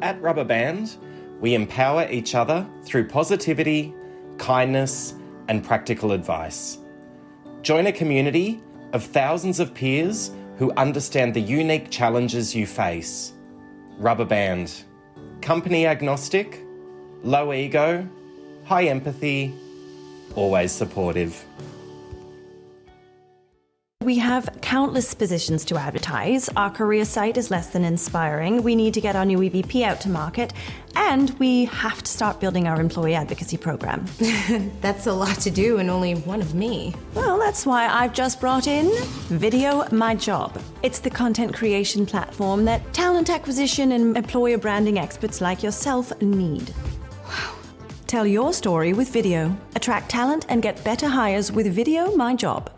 At Rubber Band, we empower each other through positivity, kindness, and practical advice. Join a community of thousands of peers who understand the unique challenges you face. Rubber Band. Company agnostic, low ego, high empathy, always supportive. We have countless positions to advertise. Our career site is less than inspiring. We need to get our new EVP out to market, and we have to start building our employee advocacy program. That's a lot to do and only one of me. Well, that's why I've just brought in Video My Job. It's the content creation platform that talent acquisition and employer branding experts like yourself need. Wow. Tell your story with video. Attract talent and get better hires with Video My Job.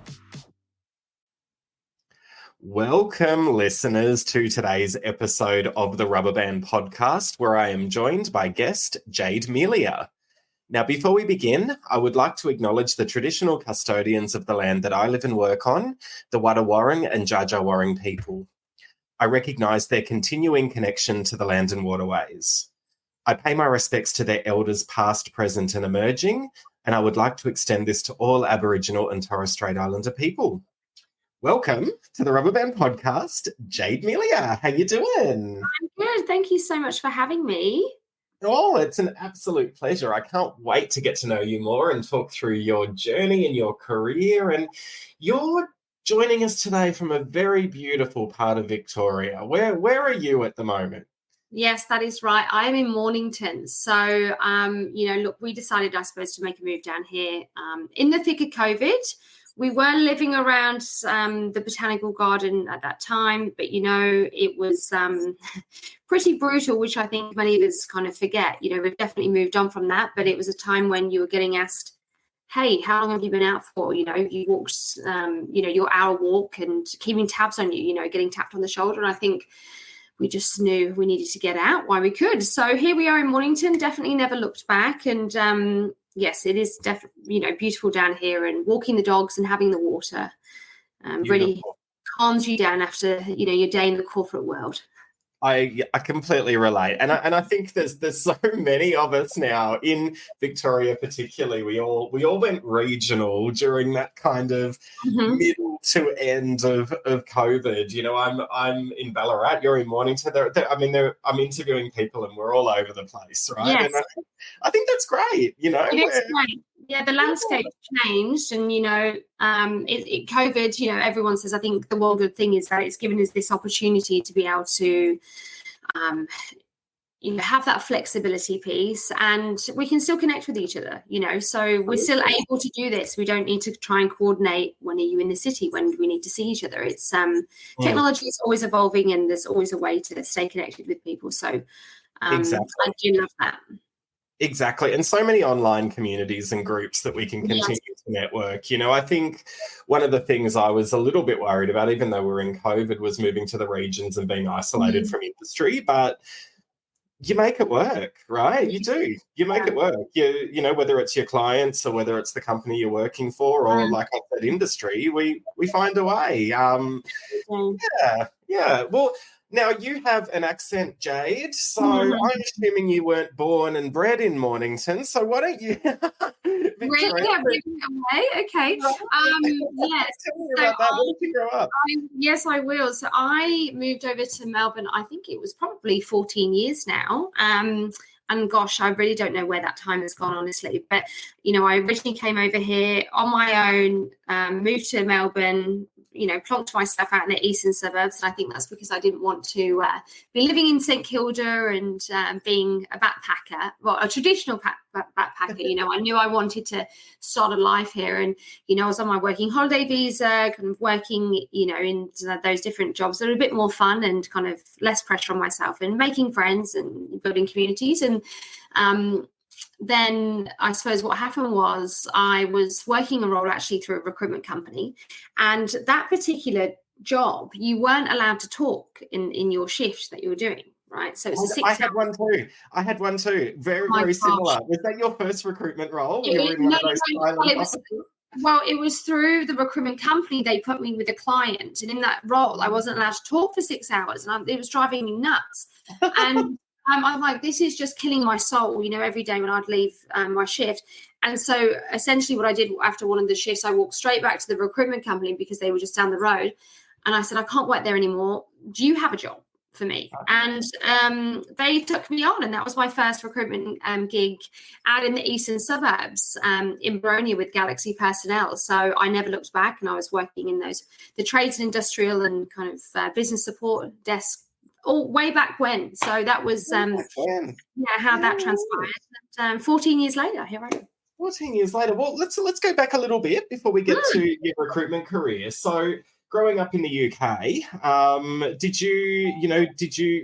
Welcome, listeners, to today's episode of the Rubber Band podcast, where I am joined by guest Jade Melia. Now, before we begin, I would like to acknowledge the traditional custodians of the land that I live and work on, the Wadawurrung and Dja people. I recognise their continuing connection to the land and waterways. I pay my respects to their elders past, present and emerging, and I would like to extend this to all Aboriginal and Torres Strait Islander people. Welcome to the Rubber Band podcast, Jade Melia. How you doing? I'm good. Thank you so much for having me. Oh, it's an absolute pleasure. I can't wait to get to know you more and talk through your journey and your career. And you're joining us today from a very beautiful part of Victoria. Where are you at the moment? Yes, that is right. I'm in Mornington. So, look, we decided, I suppose, to make a move down here in the thick of COVID. We were living around the Botanical Garden at that time, but, it was pretty brutal, which I think many of us kind of forget. We've definitely moved on from that, but it was a time when you were getting asked, hey, how long have you been out for? You walked, your hour walk and keeping tabs on you, getting tapped on the shoulder. And I think we just knew we needed to get out while we could. So here we are in Mornington, definitely never looked back. And, yes, it is definitely, beautiful down here, and walking the dogs and having the water really calms you down after, your day in the corporate world. I completely relate. And I think there's so many of us now in Victoria particularly. We all went regional during that kind of middle to end of COVID. I'm in Ballarat, you're in Mornington. I'm interviewing people and we're all over the place, right? Yes. And I think that's great, It is great. Yeah, the landscape changed, and COVID. Everyone says, I think the one good thing is that it's given us this opportunity to be able to, have that flexibility piece, and we can still connect with each other. So we're still able to do this. We don't need to try and coordinate when are you in the city, when we need to see each other. It's technology is always evolving, and there's always a way to stay connected with people. So exactly. I do love that. Exactly. And so many online communities and groups that we can continue to network. I think one of the things I was a little bit worried about, even though we're in COVID, was moving to the regions and being isolated from industry. But you make it work, right? You do. You make it work. Whether it's your clients or whether it's the company you're working for, or like I said, industry, we find a way. Yeah. Well, now, you have an accent, Jade, so I'm assuming you weren't born and bred in Mornington, so why don't you... Really? Yeah, okay. Yes. Tell me about that. Where did you grow up? Yes, I will. So I moved over to Melbourne, I think it was probably 14 years now. And gosh, I really don't know where that time has gone, honestly. But, I originally came over here on my own, moved to Melbourne, plonked myself out in the eastern suburbs. And I think that's because I didn't want to be living in St Kilda and being a backpacker, well, a traditional backpacker. I knew I wanted to start a life here. And, I was on my working holiday visa, kind of working, in those different jobs that are a bit more fun and kind of less pressure on myself, and making friends and building communities. And then I suppose what happened was I was working a role actually through a recruitment company, and that particular job, you weren't allowed to talk in your shift that you were doing, right? So it's I had one too. Very, very similar. Was that your first recruitment role? It was through the recruitment company. They put me with a client, and in that role, I wasn't allowed to talk for 6 hours, and it was driving me nuts. And I'm like, this is just killing my soul, every day when I'd leave my shift. And so essentially what I did after one of the shifts, I walked straight back to the recruitment company because they were just down the road. And I said, I can't work there anymore. Do you have a job for me? And they took me on. And that was my first recruitment gig out in the eastern suburbs in Baronia with Galaxy Personnel. So I never looked back, and I was working in the trades and industrial and kind of business support desk all way back when. So that was how that transpired. And 14 years later, here I am. 14 years later. Well, let's go back a little bit before we get to your recruitment career. So growing up in the UK,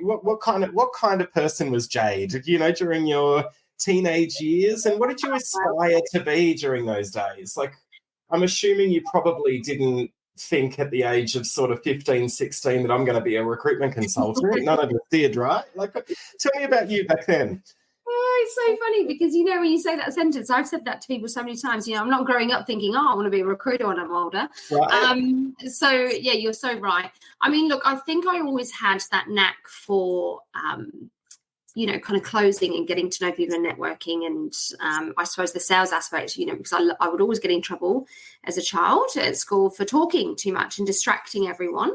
what kind of person was Jade, during your teenage years, and what did you aspire to be during those days? Like, I'm assuming you probably didn't think at the age of sort of 15, 16 that I'm going to be a recruitment consultant. None of us did, right? Like, tell me about you back then. Oh, it's so funny because, when you say that sentence, I've said that to people so many times. I'm not growing up thinking, I want to be a recruiter when I'm older. Right. So, yeah, you're so right. I mean, look, I think I always had that knack for, kind of closing and getting to know people and networking, and I suppose the sales aspect, because I would always get in trouble as a child at school for talking too much and distracting everyone.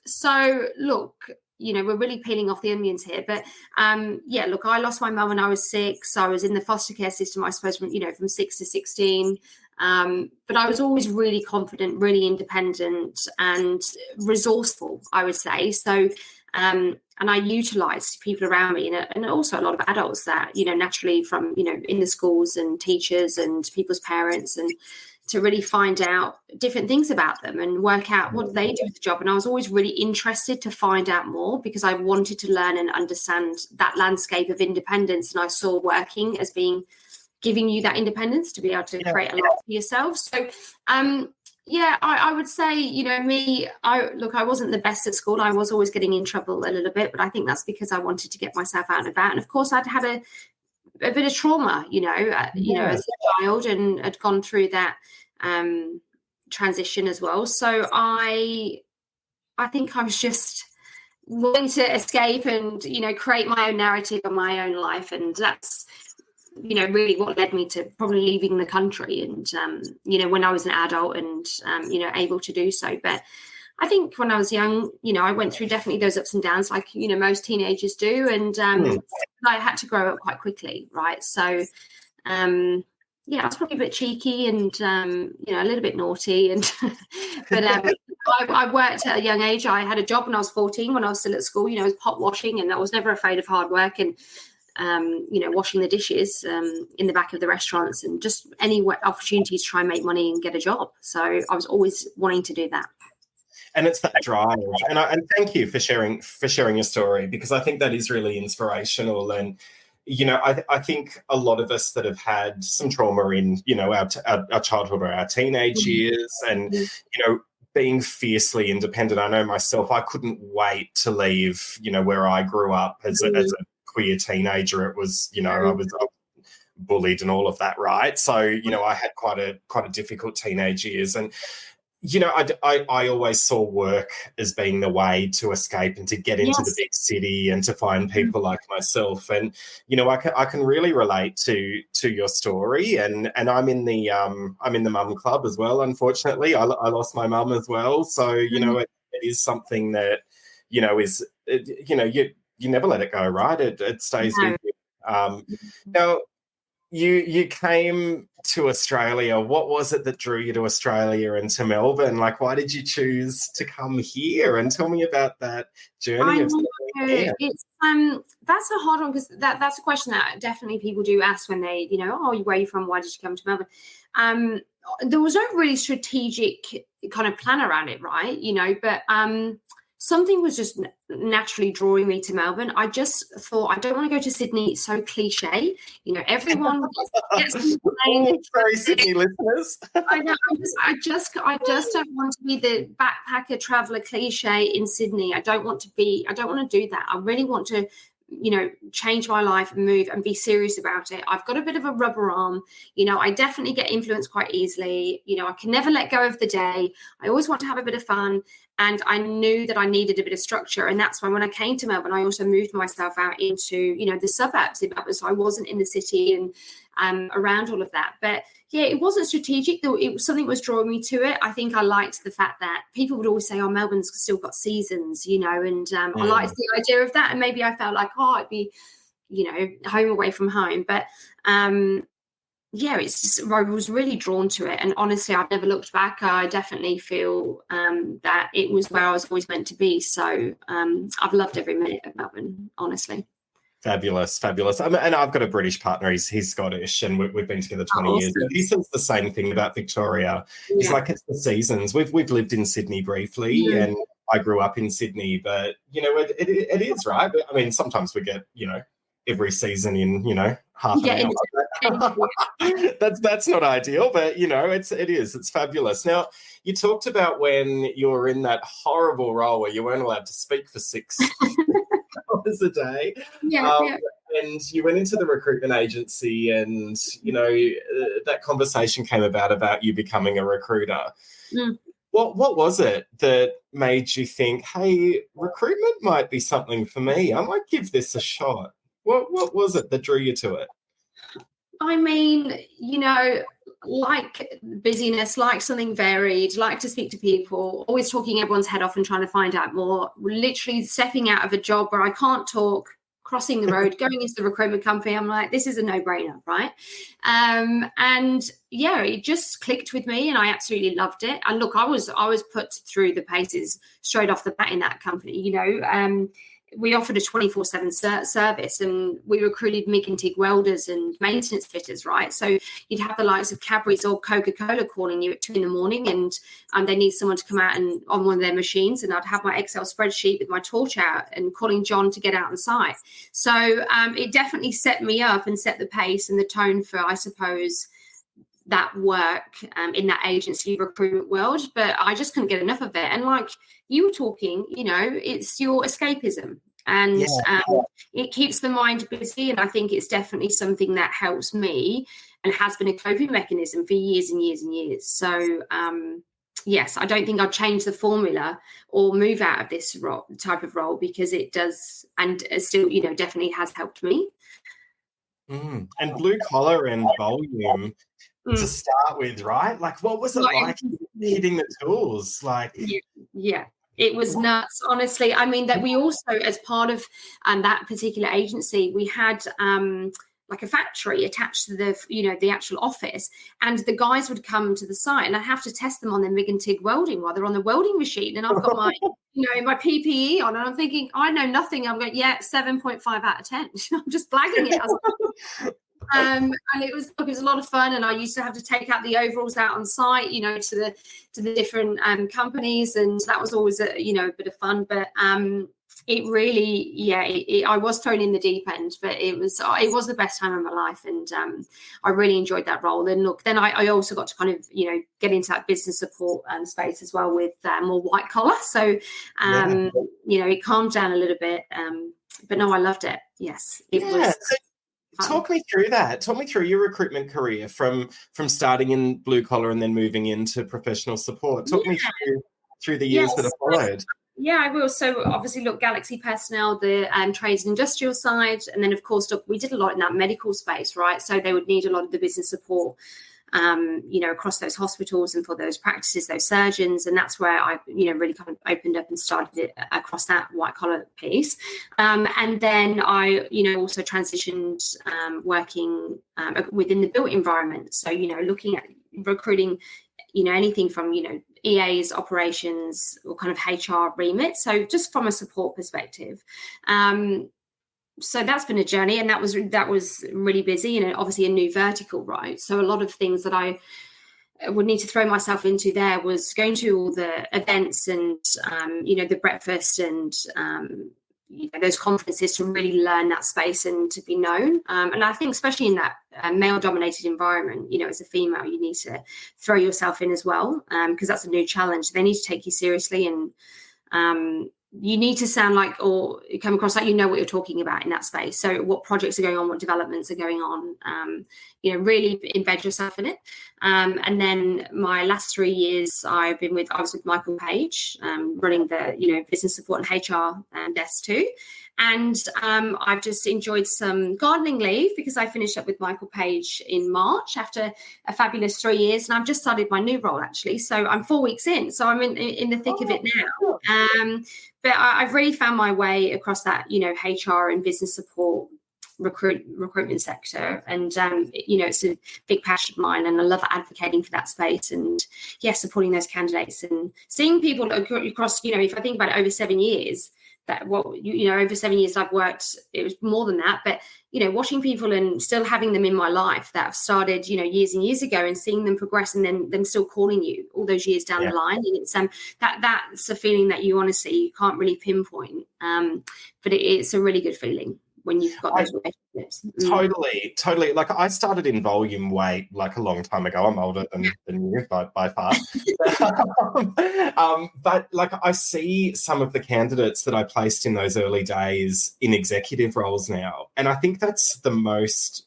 So, look, we're really peeling off the onions here. But, I lost my mum when I was 6. I was in the foster care system, I suppose, from 6 to 16. But I was always really confident, really independent and resourceful, I would say. So, and I utilised people around me and also a lot of adults that, naturally from, in the schools and teachers and people's parents, and to really find out different things about them and work out what they do with the job. And I was always really interested to find out more because I wanted to learn and understand that landscape of independence. And I saw working as giving you that independence to be able to create a life for yourself. So, I would say, I wasn't the best at school. I was always getting in trouble a little bit, but I think that's because I wanted to get myself out and about. And of course, I'd had a bit of trauma, as a child, and had gone through that transition as well. So I think I was just wanting to escape and, create my own narrative of my own life. And that's, really what led me to probably leaving the country and, when I was an adult and, able to do so. But I think when I was young, I went through definitely those ups and downs like, most teenagers do. And I had to grow up quite quickly, right? So, I was probably a bit cheeky and, a little bit naughty. And but I worked at a young age. I had a job when I was 14 when I was still at school, I was pot washing, and I was never afraid of hard work and, washing the dishes in the back of the restaurants and just any opportunity to try and make money and get a job. So I was always wanting to do that. And it's that drive. And thank you for sharing your story, because I think that is really inspirational. And, I think a lot of us that have had some trauma in, our childhood or our teenage years and, being fiercely independent. I know myself, I couldn't wait to leave, where I grew up as a queer teenager. It was, I was bullied and all of that, right? So, I had quite a difficult teenage years. And, I always saw work as being the way to escape and to get into the big city and to find people like myself. And, I can really relate to your story. And I'm in the mum club as well. Unfortunately, I lost my mum as well. So, it is something that, you never let it go, right? It stays with you. Now, you came to Australia. What was it that drew you to Australia and to Melbourne? Like, why did you choose to come here? And tell me about that journey. It's that's a hard one, because that's a question that definitely people do ask when they, where are you from? Why did you come to Melbourne? There was no really strategic kind of plan around it, right? But something was just naturally drawing me to Melbourne. I just thought, I don't want to go to Sydney. It's so cliche. Everyone gets sorry, Sydney listeners. I know. I just don't want to be the backpacker traveller cliche in Sydney. I don't want to do that. I really want to, change my life and move and be serious about it. I've got a bit of a rubber arm. I definitely get influenced quite easily. I can never let go of the day. I always want to have a bit of fun. And I knew that I needed a bit of structure. And that's why when I came to Melbourne, I also moved myself out into, the suburbs. So I wasn't in the city and around all of that. But yeah, it wasn't strategic, though. It was something that was drawing me to it. I think I liked the fact that people would always say, oh, Melbourne's still got seasons, and I liked the idea of that. And maybe I felt like, oh, I'd be, home away from home. But it's just, I was really drawn to it. And honestly, I've never looked back. I definitely feel that it was where I was always meant to be. So I've loved every minute of Melbourne, honestly. Fabulous. And I've got a British partner. He's Scottish, and we've been together 20 years. And he says the same thing about Victoria. It's like it's the seasons. We've lived in Sydney briefly, and I grew up in Sydney. But it is right. I mean, sometimes we get every season in half an hour. That's not ideal, but it's fabulous. Now, you talked about when you were in that horrible role where you weren't allowed to speak for 6 hours a day. And you went into the recruitment agency, and that conversation came about you becoming a recruiter. What was it that made you think, hey, recruitment might be something for me? I might give this a shot. What was it that drew you to it? I mean, like busyness, like something varied, like to speak to people, always talking everyone's head off and trying to find out more, literally stepping out of a job where I can't talk, crossing the road, going into the recruitment company. I'm like, this is a no-brainer, right? It just clicked with me, and I absolutely loved it. And look, I was put through the paces straight off the bat in that company. We offered a 24/7 service, and we recruited MIG and TIG welders and maintenance fitters, right? So you'd have the likes of Cadbury's or Coca-Cola calling you at 2 a.m, and they need someone to come out and on one of their machines, and I'd have my Excel spreadsheet with my torch out and calling John to get out on site. So it definitely set me up and set the pace and the tone for, I suppose, that work in that agency recruitment world. But I just couldn't get enough of it. And like you were talking, it's your escapism, and it keeps the mind busy. And I think it's definitely something that helps me and has been a coping mechanism for years and years and years. So yes, I don't think I'd change the formula or move out of this type of role, because it does, and it still, definitely has helped me. And blue collar and volume to start with, right? Like, what was it like hitting the tools? Like, yeah, it was nuts, honestly. I mean, that we also, as part of that particular agency, we had like a factory attached to the actual office, and the guys would come to the site, and I have to test them on their MIG and TIG welding while they're on the welding machine, and I've got my my PPE on, and I'm thinking, I know nothing. I'm going, 7.5 out of 10. I'm just blagging it. And it was a lot of fun, and I used to have to take out the overalls out on site, to the different companies, and that was always a bit of fun. But it really, I was thrown in the deep end, but it was the best time of my life, and I really enjoyed that role. And look, then I also got to kind of get into that business support space as well, with more white collar. So it calmed down a little bit, but no, I loved it. Yes, it was. Talk me through that. Talk me through your recruitment career from starting in blue collar and then moving into professional support. Talk me through the years that have followed. Yeah, I will. So obviously, look, Galaxy Personnel, the trades and industrial side, and then of course, look, we did a lot in that medical space, right? So they would need a lot of the business support, across those hospitals and for those practices, those surgeons. And that's where I, really kind of opened up and started it across that white collar piece. And then I, also transitioned working within the built environment. So, looking at recruiting, anything from, EAs, operations, or kind of HR remit. So just from a support perspective. So that's been a journey, and that was really busy, and obviously a new vertical, right? So a lot of things that I would need to throw myself into there was going to all the events and, the breakfast and, those conferences to really learn that space and to be known. And I think especially in that male-dominated environment, as a female, you need to throw yourself in as well, because that's a new challenge. They need to take you seriously, and you need to sound like or come across like you know what you're talking about in that space. So what projects are going on, what developments are going on, really embed yourself in it. And then my last 3 years I was with Michael Page, running the business support and HR desk too. And I've just enjoyed some gardening leave because I finished up with Michael Page in March after a fabulous 3 years. And I've just started my new role, actually. So I'm 4 weeks in. So I'm in the thick of it now. But I've really found my way across that, HR and business support recruitment sector. And, it's a big passion of mine. And I love advocating for that space and, supporting those candidates and seeing people across, if I think about it, over 7 years, over 7 years I've worked, it was more than that, but watching people and still having them in my life that have started years and years ago and seeing them progress and then them still calling you all those years down the line, and it's that's a feeling that you honestly you can't really pinpoint, but it's a really good feeling when you've got those relationships. Totally. Like I started in volume weight like a long time ago. I'm older than you by far. But like I see some of the candidates that I placed in those early days in executive roles now. And I think that's the most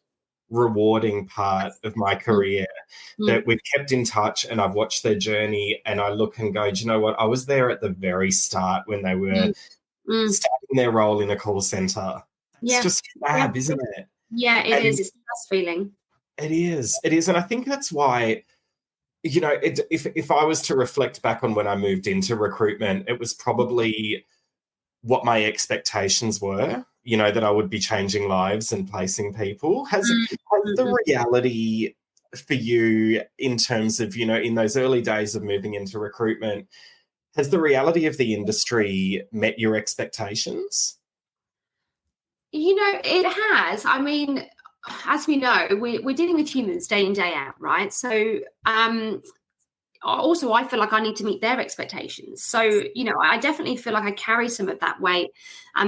rewarding part of my career, that we've kept in touch and I've watched their journey and I look and go, do you know what? I was there at the very start when they were starting their role in a call centre. It's just fab, isn't it? Yeah, it is. It's the best feeling. It is. And I think that's why, if I was to reflect back on when I moved into recruitment, it was probably what my expectations were, that I would be changing lives and placing people. Has the reality for you in terms of, in those early days of moving into recruitment, has the reality of the industry met your expectations? It has. I mean, as we know, we're dealing with humans day in, day out, right? So also I feel like I need to meet their expectations. So, I definitely feel like I carry some of that weight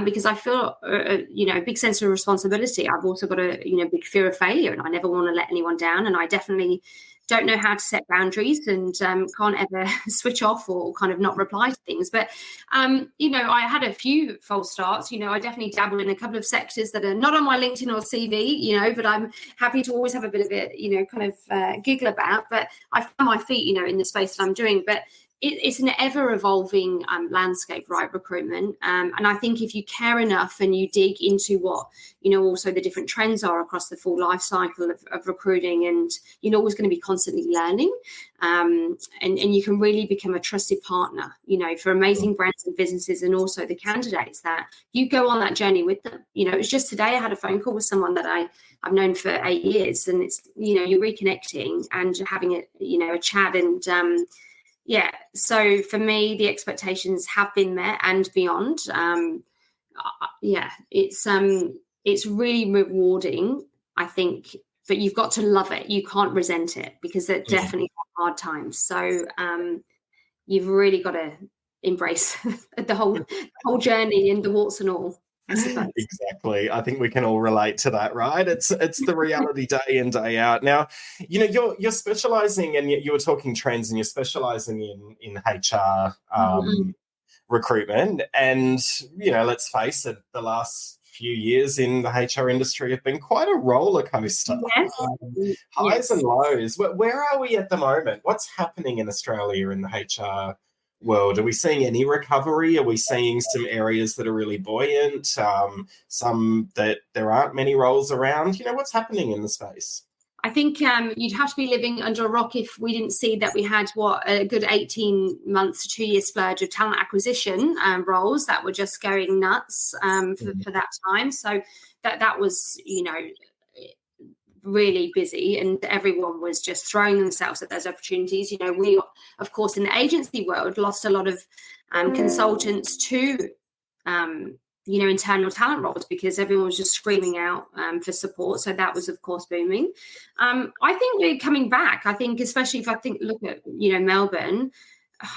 because I feel, a big sense of responsibility. I've also got a, big fear of failure and I never want to let anyone down. And I definitely don't know how to set boundaries and can't ever switch off or kind of not reply to things. But, I had a few false starts. I definitely dabble in a couple of sectors that are not on my LinkedIn or CV, but I'm happy to always have a bit of it, kind of giggle about. But I found my feet, in the space that I'm doing. But it's an ever-evolving landscape, right, recruitment. And I think if you care enough and you dig into what, also the different trends are across the full life cycle of recruiting, and you're always going to be constantly learning, and you can really become a trusted partner, for amazing brands and businesses and also the candidates that you go on that journey with them. It was just today I had a phone call with someone that I've known for 8 years, and it's, you're reconnecting and having a chat and, so for me, the expectations have been met and beyond. It's really rewarding, I think, but you've got to love it. You can't resent it because they're definitely hard times. So you've really got to embrace the whole journey and the warts and all. Exactly. I think we can all relate to that, right? It's the reality day in, day out. Now, you're specializing, and you were talking trends, and you're specializing in HR recruitment. And, let's face it, the last few years in the HR industry have been quite a roller coaster. Yes. Highs and lows. Where are we at the moment? What's happening in Australia in the HR world? Are we seeing any recovery? Are we seeing some areas that are really buoyant, some that there aren't many roles around? What's happening in the space? I think you'd have to be living under a rock if we didn't see that we had a good 18 months to 2 year splurge of talent acquisition roles that were just going nuts for that time. So that was, really busy, and everyone was just throwing themselves at those opportunities. We, of course, in the agency world, lost a lot of consultants to, internal talent roles because everyone was just screaming out for support. So that was, of course, booming. I think we're coming back. I think, especially if look at, Melbourne,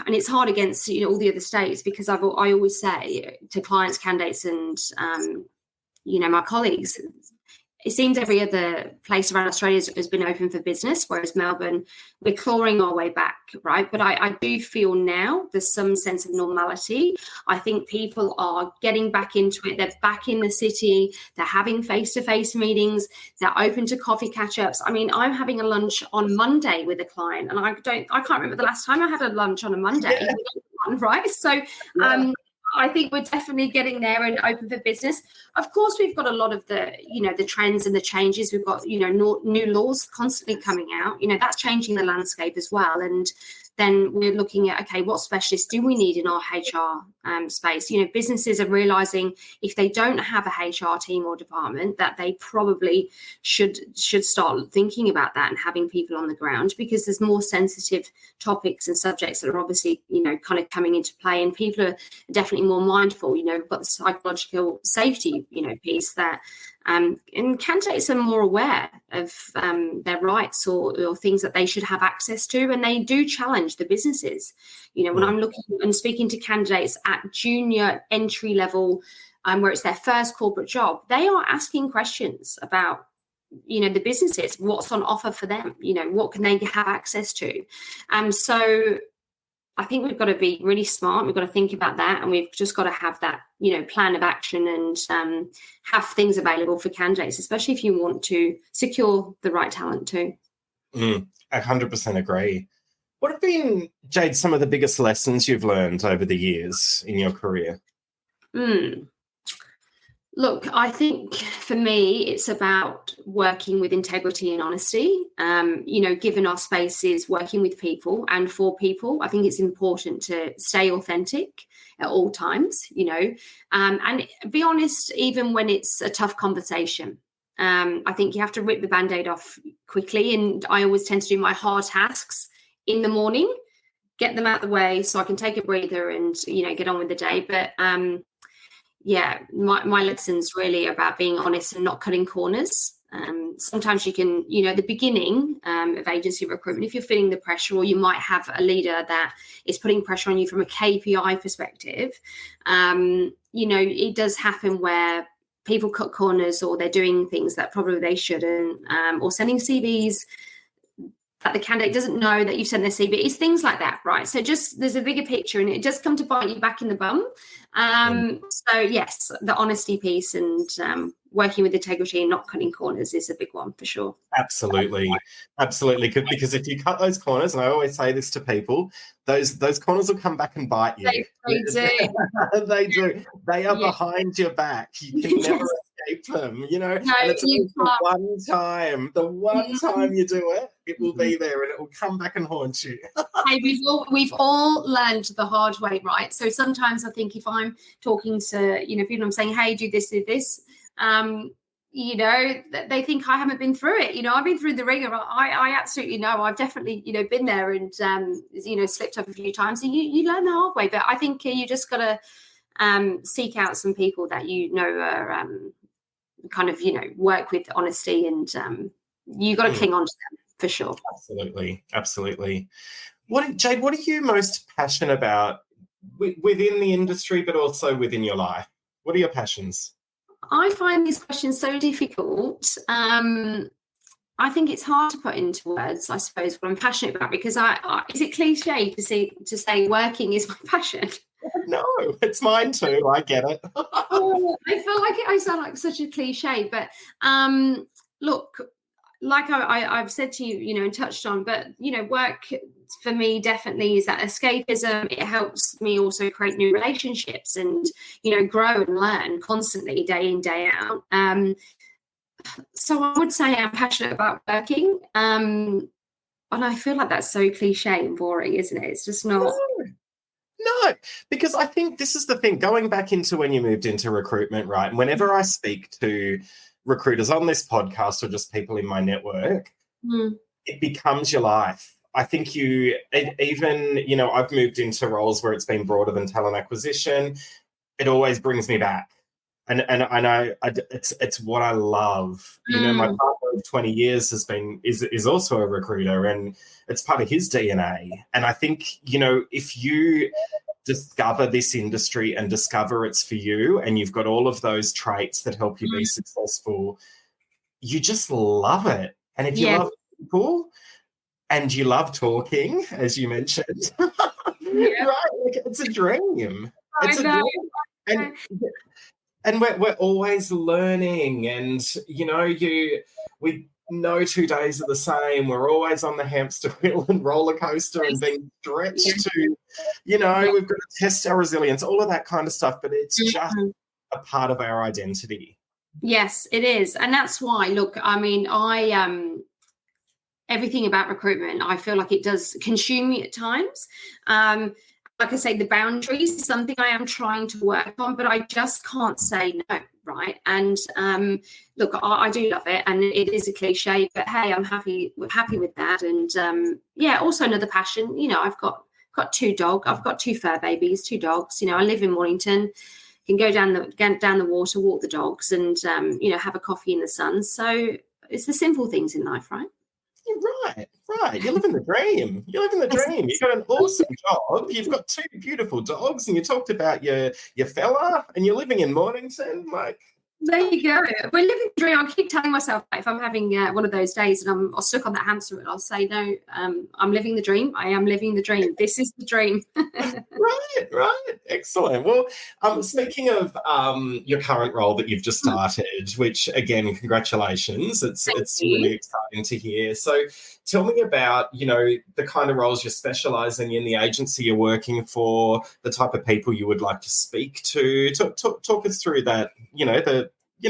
and it's hard against, all the other states because I always say to clients, candidates, and, my colleagues, it seems every other place around Australia has been open for business, whereas Melbourne, we're clawing our way back, right? But I do feel now there's some sense of normality. I think people are getting back into it. They're back in the city. They're having face-to-face meetings. They're open to coffee catch-ups. I mean, I'm having a lunch on Monday with a client, and I can't remember the last time I had a lunch on a Monday. Yeah. Right? So I think we're definitely getting there and open for business. Of course, we've got a lot of the trends and the changes. We've got, new laws constantly coming out. That's changing the landscape as well. And then we're looking at, okay, what specialists do we need in our HR space? Businesses are realizing if they don't have a HR team or department, that they probably should start thinking about that and having people on the ground, because there's more sensitive topics and subjects that are obviously, kind of coming into play, and people are definitely more mindful. We've got the psychological safety, piece that, and candidates are more aware of their rights or things that they should have access to, and they do challenge the businesses. When I'm looking and speaking to candidates at junior entry level, where it's their first corporate job, they are asking questions about, the businesses, what's on offer for them, what can they have access to. So I think we've got to be really smart. We've got to think about that, and we've just got to have that, plan of action and have things available for candidates, especially if you want to secure the right talent too. 100% agree. What have been, Jade, some of the biggest lessons you've learned over the years in your career? Look, I think for me, it's about working with integrity and honesty. Given our spaces, working with people and for people, I think it's important to stay authentic at all times, and be honest, even when it's a tough conversation. I think you have to rip the Band-Aid off quickly. And I always tend to do my hard tasks in the morning, get them out of the way so I can take a breather and, get on with the day. But my lessons really are about being honest and not cutting corners. Sometimes you can, the beginning of agency recruitment, if you're feeling the pressure, or you might have a leader that is putting pressure on you from a KPI perspective, it does happen where people cut corners, or they're doing things that probably they shouldn't, or sending CVs that the candidate doesn't know that you've sent their CV. It's things like that, right? So just there's a bigger picture, and it does come to bite you back in the bum. So yes, the honesty piece and working with integrity and not cutting corners is a big one for sure. Absolutely. Because if you cut those corners, and I always say this to people, those corners will come back and bite you. They do. They do. They are behind your back. You can never escape them, No, and it's the one time you do it, it will be there and it will come back and haunt you. Hey, we've all learned the hard way, right? So sometimes I think if I'm talking to, people, I'm saying, hey, do this, they think I haven't been through it. I've been through the ringer. I absolutely know. I've definitely, been there and, slipped up a few times. And you learn the hard way. But I think you just got to seek out some people that are kind of, work with honesty, and you got to cling on to them for sure. Absolutely. Jade, what are you most passionate about within the industry, but also within your life? What are your passions? I find these questions so difficult. I think it's hard to put into words, I suppose, what I'm passionate about, because is it cliche to say working is my passion? No, it's mine too. I get it. I feel like I sound like such a cliche, but look, like I've said to you, and touched on, but, work for me definitely is that escapism. It helps me also create new relationships and, grow and learn constantly, day in, day out. So I would say I'm passionate about working. And I feel like that's so cliche and boring, isn't it? It's just not. No, because I think this is the thing, going back into when you moved into recruitment, right? And whenever I speak to recruiters on this podcast or just people in my network, it becomes your life. I think I've moved into roles where it's been broader than talent acquisition. It always brings me back. And I know it's what I love. My partner of 20 years is also a recruiter, and it's part of his DNA. And I think, if you discover this industry and discover it's for you, and you've got all of those traits that help you be successful, you just love it. And if you Yeah. love people and you love talking, as you mentioned, Yeah. right? Like, it's a dream. It's I a know. dream. And we're always learning, and we no 2 days are the same. We're always on the hamster wheel and roller coaster and being stretched to, we've got to test our resilience, all of that kind of stuff, but it's just a part of our identity. Yes, it is. And that's why, look, I mean, everything about recruitment, I feel like it does consume me at times. Like I say, the boundaries is something I am trying to work on, but I just can't say no, right? And look, I do love it, and it is a cliche, but hey, I'm happy with that. And also another passion. I've got I've got two fur babies, two dogs. I live in Mornington. Can go down the water, walk the dogs, and have a coffee in the sun. So it's the simple things in life, right? Right. You're living the dream. You've got an awesome job. You've got two beautiful dogs, and you talked about your fella, and you're living in Mornington. Like, there you go. We're living the dream. I keep telling myself if I'm having one of those days and I'm stuck on that hamster wheel, I'll say, no, I'm living the dream. I am living the dream. This is the dream. Right. Excellent. Well, speaking of your current role that you've just started, which, again, congratulations. It's really exciting to hear. So tell me about, the kind of roles you're specialising in, the agency you're working for, the type of people you would like to speak to. Talk us through that,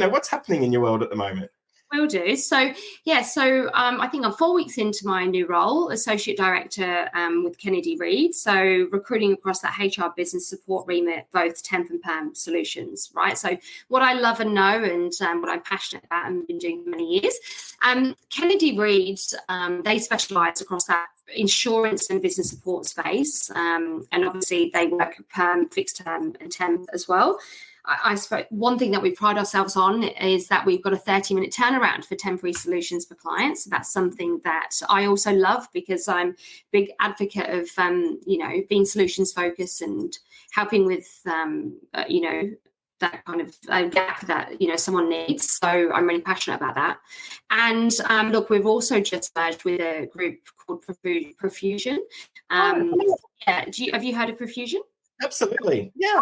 what's happening in your world at the moment. Will do. So I think I'm 4 weeks into my new role, Associate Director with Reid. So recruiting across that HR business support remit, both temp and perm solutions, right? So what I love and know and what I'm passionate about and been doing for many years. Reid, they specialise across that insurance and business support space. And obviously they work perm, fixed term and temp as well. I suppose one thing that we pride ourselves on is that we've got a 30-minute turnaround for temporary solutions for clients. So that's something that I also love because I'm a big advocate of, being solutions focused and helping with, that kind of gap that, someone needs. So I'm really passionate about that. And look, we've also just merged with a group called Profusion. Have you heard of Profusion? Absolutely. Yeah.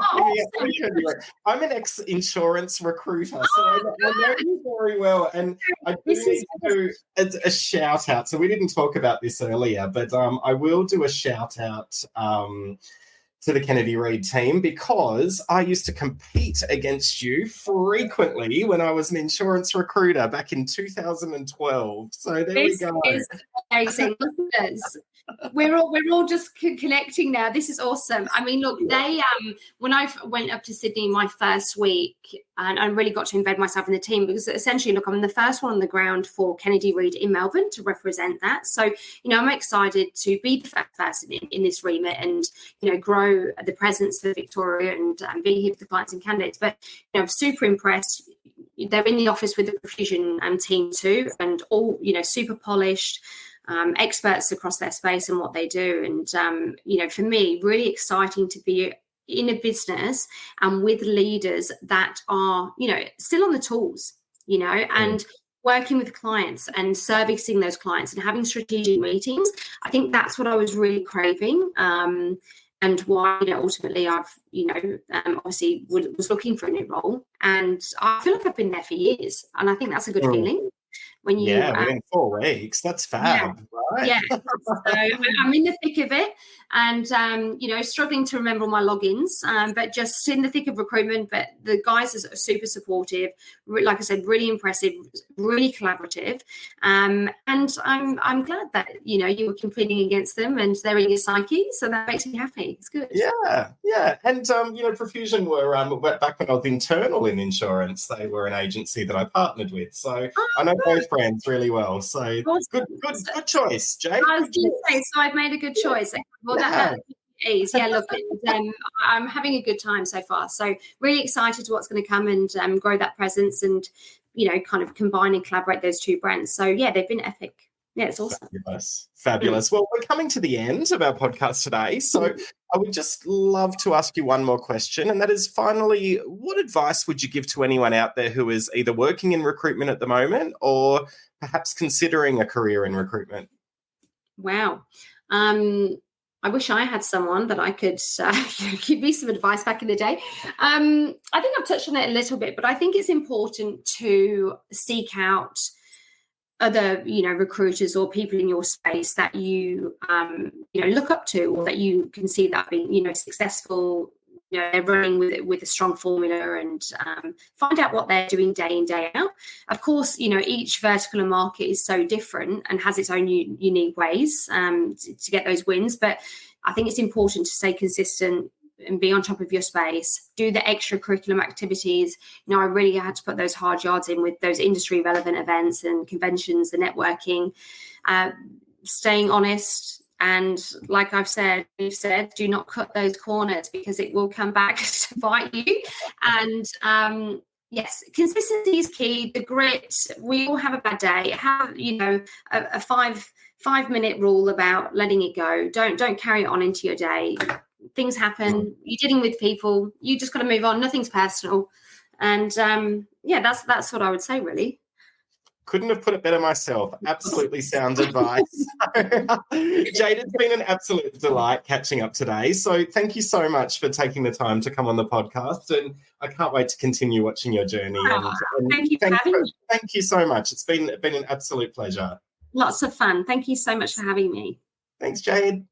I'm an ex-insurance recruiter, so I know you very well. And I do need to do a shout out. So we didn't talk about this earlier, but I will do a shout out to the Reid team because I used to compete against you frequently when I was an insurance recruiter back in 2012. So there we go. Is amazing. We're all just connecting now. This is awesome. I mean, look, they when I went up to Sydney my first week, and I really got to embed myself in the team because essentially, look, I'm the first one on the ground for Reid in Melbourne to represent that. So, I'm excited to be the first person in this remit and, grow the presence for Victoria and be here for the clients and candidates. But, I'm super impressed. They're in the office with the Profusion team too, and all, super polished. Experts across their space and what they do. And, for me, really exciting to be in a business and with leaders that are, still on the tools, and working with clients and servicing those clients and having strategic meetings. I think that's what I was really craving. And why, ultimately I've, obviously was looking for a new role. And I feel like I've been there for years. And I think that's a good feeling. When you, within 4 weeks, that's fab, right? Yeah, so I'm in the thick of it and, struggling to remember my logins, but just in the thick of recruitment. But the guys are super supportive, like I said, really impressive, really collaborative. And I'm glad that, you were competing against them and they're in your psyche. So that makes me happy. It's good. Yeah. And, Profusion were, back when I was internal in insurance, they were an agency that I partnered with. So I know both brands really well. So awesome. Good choice, Jade. I was going to say, so I've made a good choice. Well, that is, look, I'm having a good time so far. So really excited to what's going to come and grow that presence and, kind of combine and collaborate those two brands. So, they've been epic. Yeah, it's awesome. Fabulous. Well, we're coming to the end of our podcast today. So I would just love to ask you one more question. And that is, finally, what advice would you give to anyone out there who is either working in recruitment at the moment or perhaps considering a career in recruitment? Wow. I wish I had someone that I could give me some advice back in the day. I think I've touched on it a little bit, but I think it's important to seek out other, recruiters or people in your space that you, look up to, or that you can see that being, successful. They're running with a strong formula, and find out what they're doing day in, day out. Of course, each vertical and market is so different and has its own unique ways to get those wins. But I think it's important to stay consistent and be on top of your space, do the extracurricular activities. I really had to put those hard yards in with those industry relevant events and conventions, the networking, staying honest. And like we've said, do not cut those corners, because it will come back to bite you. And yes, consistency is key. The grit. We all have a bad day. Have a 5-minute rule about letting it go. Don't carry it on into your day. Things happen. You're dealing with people. You just got to move on. Nothing's personal. And that's what I would say, really. Couldn't have put it better myself. Absolutely sound advice. Jade, it's been an absolute delight catching up today. So thank you so much for taking the time to come on the podcast, and I can't wait to continue watching your journey. And thank you for having me. Thank you so much. It's been an absolute pleasure. Lots of fun. Thank you so much for having me. Thanks, Jade.